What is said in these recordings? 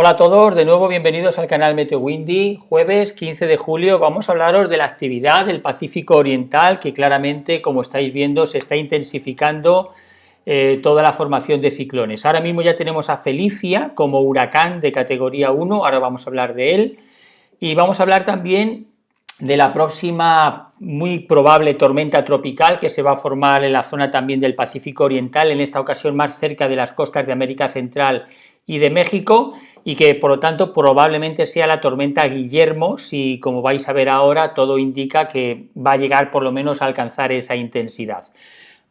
Hola a todos, de nuevo bienvenidos al canal Meteo Windy. Jueves 15 de julio vamos a hablaros de la actividad del Pacífico Oriental, que claramente, como estáis viendo, se está intensificando toda la formación de ciclones. Ahora mismo ya tenemos a Felicia como huracán de categoría 1, ahora vamos a hablar de él, y vamos a hablar también de la próxima muy probable tormenta tropical que se va a formar en la zona también del Pacífico Oriental, en esta ocasión más cerca de las costas de América Central y de México, y que por lo tanto probablemente sea la tormenta Guillermo, si como vais a ver ahora todo indica que va a llegar por lo menos a alcanzar esa intensidad.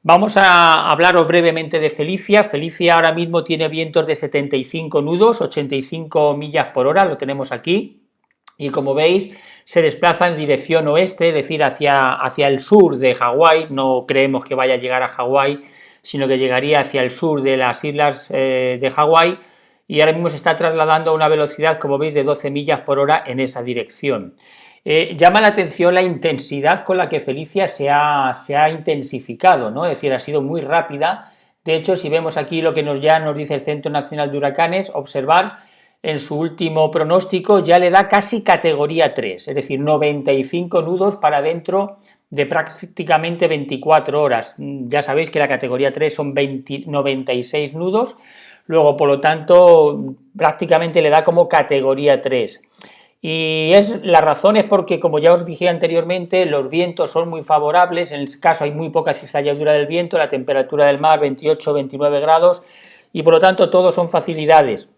Vamos a hablaros brevemente de Felicia. Felicia ahora mismo tiene vientos de 75 nudos, 85 millas por hora, lo tenemos aquí, y como veis se desplaza en dirección oeste, es decir, hacia el sur de Hawái. No creemos que vaya a llegar a Hawái, sino que llegaría hacia el sur de las islas de Hawái, y ahora mismo se está trasladando a una velocidad, como veis, de 12 millas por hora en esa dirección. Llama la atención la intensidad con la que Felicia se ha intensificado, ¿no? Es decir, ha sido muy rápida. De hecho, si vemos aquí lo que ya nos dice el Centro Nacional de Huracanes, observar en su último pronóstico ya le da casi categoría 3, es decir, 95 nudos para dentro de prácticamente 24 horas. Ya sabéis que la categoría 3 son 96 nudos, luego por lo tanto prácticamente le da como categoría 3. Y la razón es porque, como ya os dije anteriormente, los vientos son muy favorables. En el caso hay muy poca cizalladura del viento, la temperatura del mar 28-29 grados, y por lo tanto todo son facilidades.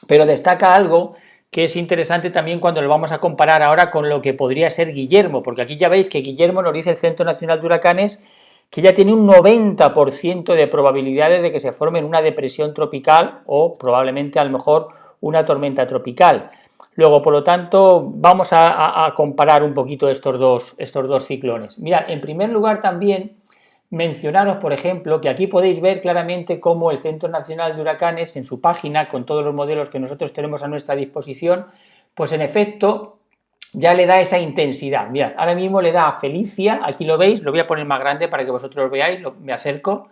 Pero destaca algo que es interesante también cuando lo vamos a comparar ahora con lo que podría ser Guillermo, porque aquí ya veis que Guillermo, nos dice el Centro Nacional de Huracanes, que ya tiene un 90% de probabilidades de que se forme en una depresión tropical o probablemente a lo mejor una tormenta tropical. Luego, por lo tanto, vamos a comparar un poquito estos dos ciclones. Mirad, en primer lugar también mencionaros, por ejemplo, que aquí podéis ver claramente cómo el Centro Nacional de Huracanes, en su página, con todos los modelos que nosotros tenemos a nuestra disposición, pues en efecto ya le da esa intensidad. Mirad, ahora mismo le da a Felicia, aquí lo veis, lo voy a poner más grande para que vosotros lo veáis, me acerco.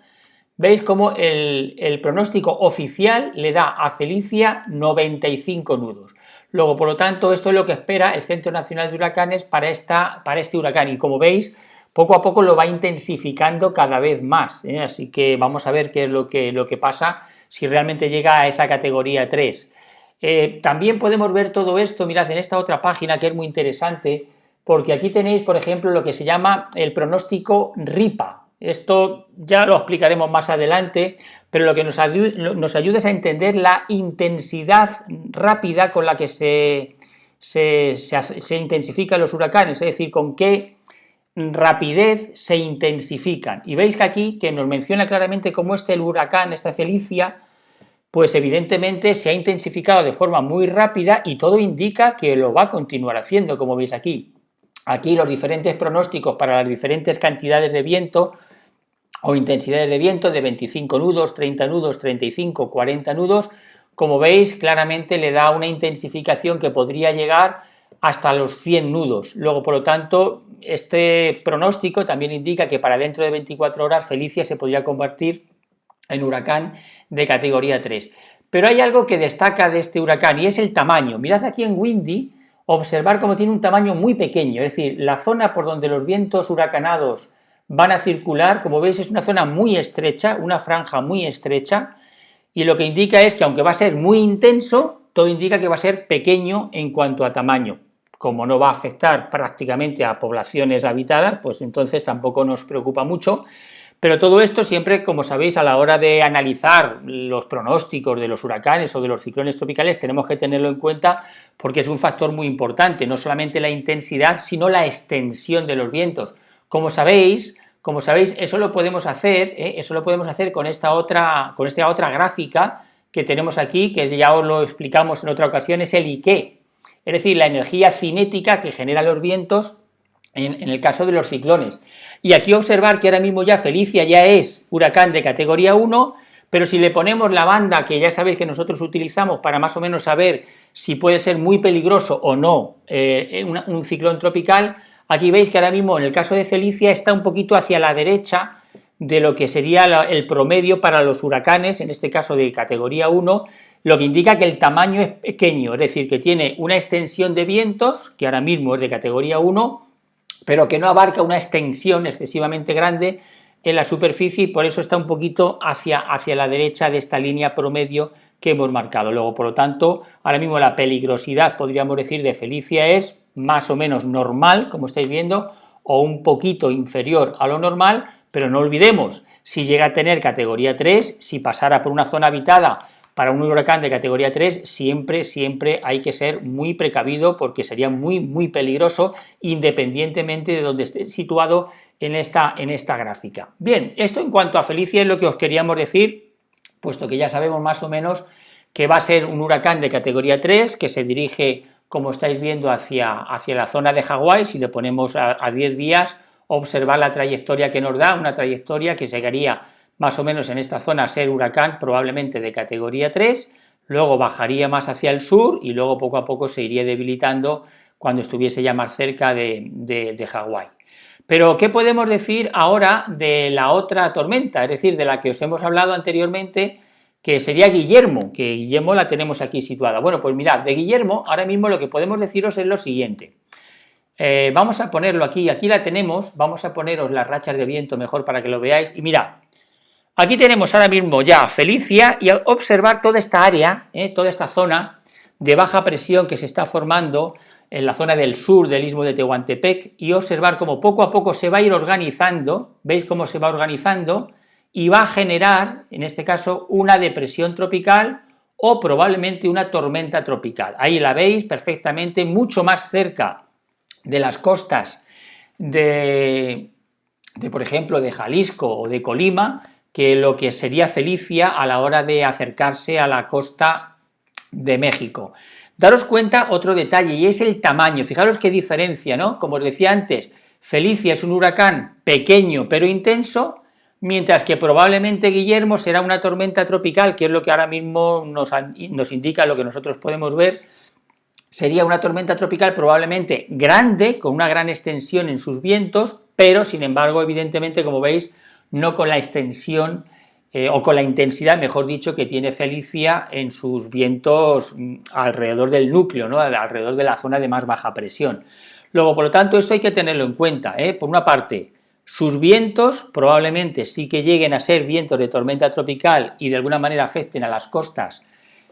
Veis cómo el pronóstico oficial le da a Felicia 95 nudos. Luego, por lo tanto, esto es lo que espera el Centro Nacional de Huracanes para este huracán, y como veis, poco a poco lo va intensificando cada vez más, ¿eh? Así que vamos a ver qué es lo que pasa si realmente llega a esa categoría 3. También podemos ver todo esto, mirad, en esta otra página que es muy interesante, porque aquí tenéis, por ejemplo, lo que se llama el pronóstico RIPA. Esto ya lo explicaremos más adelante, pero lo que nos ayuda es a entender la intensidad rápida con la que se intensifican los huracanes, es decir, con qué rapidez se intensifican. Y veis que aquí que nos menciona claramente cómo el huracán, esta Felicia, pues evidentemente se ha intensificado de forma muy rápida, y todo indica que lo va a continuar haciendo, como veis aquí. Aquí los diferentes pronósticos para las diferentes cantidades de viento o intensidades de viento, de 25 nudos, 30 nudos, 35, 40 nudos, como veis claramente le da una intensificación que podría llegar hasta los 100 nudos. Luego, por lo tanto, este pronóstico también indica que para dentro de 24 horas Felicia se podría convertir en huracán de categoría 3. Pero hay algo que destaca de este huracán, y es el tamaño. Mirad aquí en Windy, observar cómo tiene un tamaño muy pequeño, es decir, la zona por donde los vientos huracanados van a circular, como veis, es una zona muy estrecha, una franja muy estrecha, y lo que indica es que aunque va a ser muy intenso, todo indica que va a ser pequeño en cuanto a tamaño. Como no va a afectar prácticamente a poblaciones habitadas, pues entonces tampoco nos preocupa mucho. Pero todo esto siempre, como sabéis, a la hora de analizar los pronósticos de los huracanes o de los ciclones tropicales, tenemos que tenerlo en cuenta, porque es un factor muy importante, no solamente la intensidad, sino la extensión de los vientos. Como sabéis, eso lo podemos hacer, con esta otra gráfica que tenemos aquí, que ya os lo explicamos en otra ocasión, es el IQ, es decir, la energía cinética que generan los vientos en el caso de los ciclones. Y aquí observar que ahora mismo ya Felicia ya es huracán de categoría 1, pero si le ponemos la banda que ya sabéis que nosotros utilizamos para más o menos saber si puede ser muy peligroso o no un ciclón tropical, aquí veis que ahora mismo en el caso de Felicia está un poquito hacia la derecha, de lo que sería el promedio para los huracanes, en este caso de categoría 1, lo que indica que el tamaño es pequeño, es decir, que tiene una extensión de vientos, que ahora mismo es de categoría 1, pero que no abarca una extensión excesivamente grande en la superficie y por eso está un poquito hacia la derecha de esta línea promedio que hemos marcado. Luego, por lo tanto, ahora mismo la peligrosidad, podríamos decir, de Felicia es más o menos normal, como estáis viendo, o un poquito inferior a lo normal, pero no olvidemos, si llega a tener categoría 3, si pasara por una zona habitada para un huracán de categoría 3, siempre hay que ser muy precavido porque sería muy peligroso independientemente de donde esté situado en esta gráfica. Bien, esto en cuanto a Felicia es lo que os queríamos decir, puesto que ya sabemos más o menos que va a ser un huracán de categoría 3 que se dirige, como estáis viendo, hacia la zona de Hawái. Si le ponemos a 10 días, observar la trayectoria que nos da, una trayectoria que llegaría más o menos en esta zona a ser huracán probablemente de categoría 3, luego bajaría más hacia el sur y luego poco a poco se iría debilitando cuando estuviese ya más cerca de Hawái. Pero, ¿qué podemos decir ahora de la otra tormenta? Es decir, de la que os hemos hablado anteriormente, que sería Guillermo, que Guillermo la tenemos aquí situada. Bueno, pues mirad, de Guillermo ahora mismo lo que podemos deciros es lo siguiente. Vamos a ponerlo aquí la tenemos, vamos a poneros las rachas de viento mejor para que lo veáis, y mirad, aquí tenemos ahora mismo ya Felicia y observar toda esta área, toda esta zona de baja presión que se está formando en la zona del sur del istmo de Tehuantepec y observar cómo poco a poco se va a ir organizando, veis cómo se va organizando y va a generar, en este caso, una depresión tropical o probablemente una tormenta tropical. Ahí la veis perfectamente, mucho más cerca de las costas de por ejemplo, de Jalisco o de Colima, que lo que sería Felicia a la hora de acercarse a la costa de México. Daros cuenta otro detalle y es el tamaño, fijaros qué diferencia, ¿no? Como os decía antes, Felicia es un huracán pequeño pero intenso, mientras que probablemente Guillermo será una tormenta tropical, que es lo que ahora mismo nos indica lo que nosotros podemos ver. Sería una tormenta tropical probablemente grande, con una gran extensión en sus vientos, pero sin embargo, evidentemente, como veis, no con la extensión o con la intensidad, mejor dicho, que tiene Felicia en sus vientos alrededor del núcleo, ¿no? Alrededor de la zona de más baja presión. Luego, por lo tanto, esto hay que tenerlo en cuenta, Por una parte, sus vientos probablemente sí que lleguen a ser vientos de tormenta tropical y de alguna manera afecten a las costas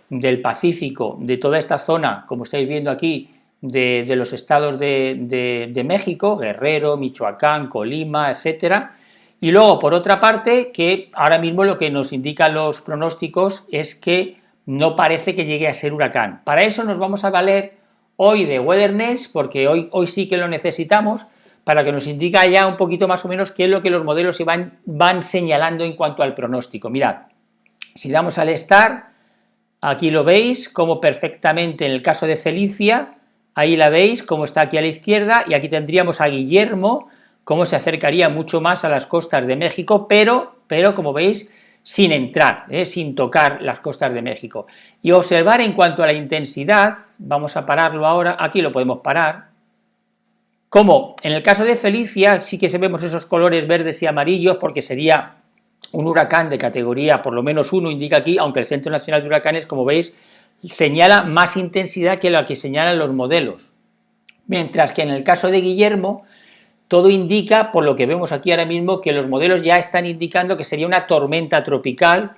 del Pacífico, de toda esta zona, como estáis viendo aquí, de los estados de México, Guerrero, Michoacán, Colima, etcétera. Y luego, por otra parte, que ahora mismo lo que nos indican los pronósticos es que no parece que llegue a ser huracán. Para eso nos vamos a valer hoy de WeatherNest, porque hoy sí que lo necesitamos, para que nos indique ya un poquito más o menos qué es lo que los modelos se van señalando en cuanto al pronóstico. Mirad, si damos al Start, aquí lo veis, como perfectamente en el caso de Felicia, ahí la veis, como está aquí a la izquierda, y aquí tendríamos a Guillermo, cómo se acercaría mucho más a las costas de México, pero como veis, sin entrar, sin tocar las costas de México. Y observar en cuanto a la intensidad, vamos a pararlo ahora, aquí lo podemos parar, como en el caso de Felicia sí que se vemos esos colores verdes y amarillos, porque sería un huracán de categoría por lo menos 1, indica aquí, aunque el Centro Nacional de Huracanes, como veis, señala más intensidad que la que señalan los modelos. Mientras que en el caso de Guillermo, todo indica, por lo que vemos aquí ahora mismo, que los modelos ya están indicando que sería una tormenta tropical,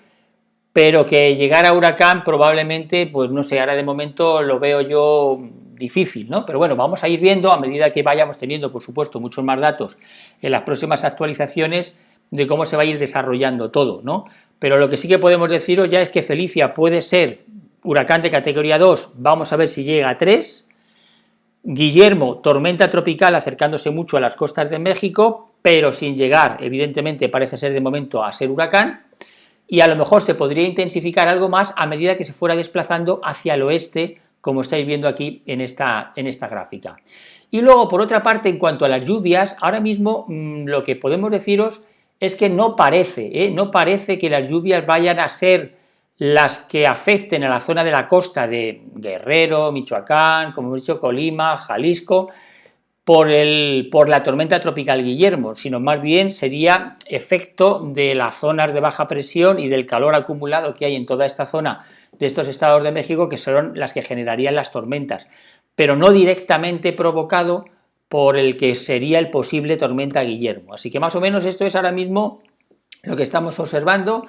pero que llegar a huracán probablemente, pues no sé, ahora de momento lo veo yo difícil, ¿no? Pero bueno, vamos a ir viendo a medida que vayamos teniendo, por supuesto, muchos más datos en las próximas actualizaciones de cómo se va a ir desarrollando todo, ¿no? Pero lo que sí que podemos deciros ya es que Felicia puede ser huracán de categoría 2, vamos a ver si llega a 3, Guillermo, tormenta tropical acercándose mucho a las costas de México, pero sin llegar, evidentemente parece ser de momento a ser huracán, y a lo mejor se podría intensificar algo más a medida que se fuera desplazando hacia el oeste, como estáis viendo aquí en esta gráfica. Y luego, por otra parte, en cuanto a las lluvias, ahora mismo lo que podemos deciros es que no parece que las lluvias vayan a ser las que afecten a la zona de la costa de Guerrero, Michoacán, como hemos dicho, Colima, Jalisco. por la tormenta tropical Guillermo, sino más bien sería efecto de las zonas de baja presión y del calor acumulado que hay en toda esta zona de estos estados de México, que son las que generarían las tormentas, pero no directamente provocado por el que sería el posible tormenta Guillermo. Así que más o menos esto es ahora mismo lo que estamos observando.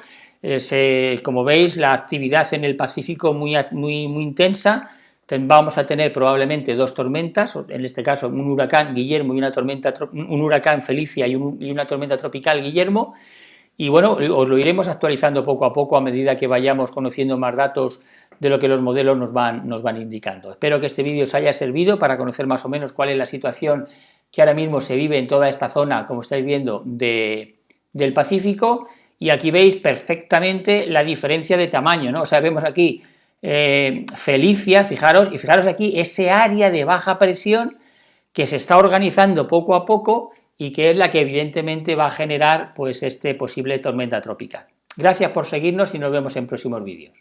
Como veis, la actividad en el Pacífico muy intensa. Vamos a tener probablemente dos tormentas, en este caso un huracán Guillermo y un huracán Felicia y una tormenta tropical Guillermo, y bueno, os lo iremos actualizando poco a poco a medida que vayamos conociendo más datos de lo que los modelos nos van indicando. Espero que este vídeo os haya servido para conocer más o menos cuál es la situación que ahora mismo se vive en toda esta zona, como estáis viendo, del Pacífico, y aquí veis perfectamente la diferencia de tamaño, ¿no? O sea, vemos aquí Felicia, fijaros aquí ese área de baja presión que se está organizando poco a poco y que es la que evidentemente va a generar pues este posible tormenta tropical. Gracias por seguirnos y nos vemos en próximos vídeos.